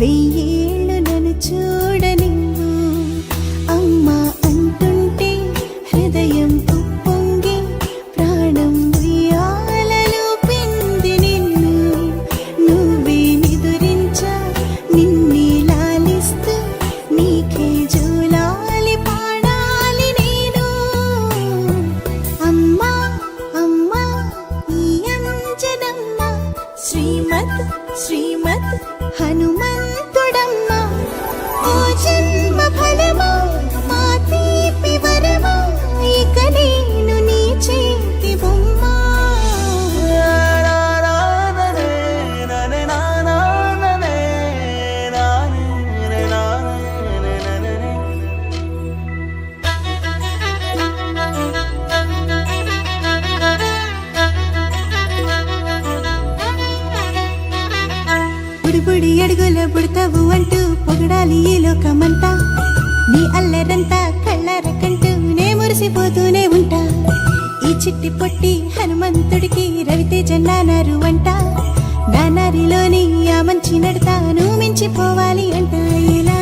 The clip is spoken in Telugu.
వెయ్యేళ్ళు నన్ను చూడనివ్వు. అమ్మా అంటుంటే హృదయం ఉప్పొంగి ప్రాణం ఉయ్యాలలో పింది నిన్ను. నువ్వే నిదురించా నిన్నే లాలిస్తూ నీకే జోలాలి పాడాలి నేను. అమ్మా అమ్మా ఈ అంజనమ్మ శ్రీమత్ శ్రీమత్ హనుమంతుడమ్మ. ఓ జన్మ ఫలమా మా తీపి వరమా ఇక నేను నీ చేతి బొమ్మ. బుడిబుడి అడుగుల బుడతావు అంటూ పొగడాలి ఈ లోకమంతా. నీ అల్లరంతా కళ్ళారకంటూ నే మురిసిపోతూనే ఉంటా. ఈ చిట్టి పొట్టి హనుమంతుడికి రవితేజ నానారు అంట. నానారిలోని ఆ మంచి నడతా నువ్వు మించిపోవాలి అంట. ఇలా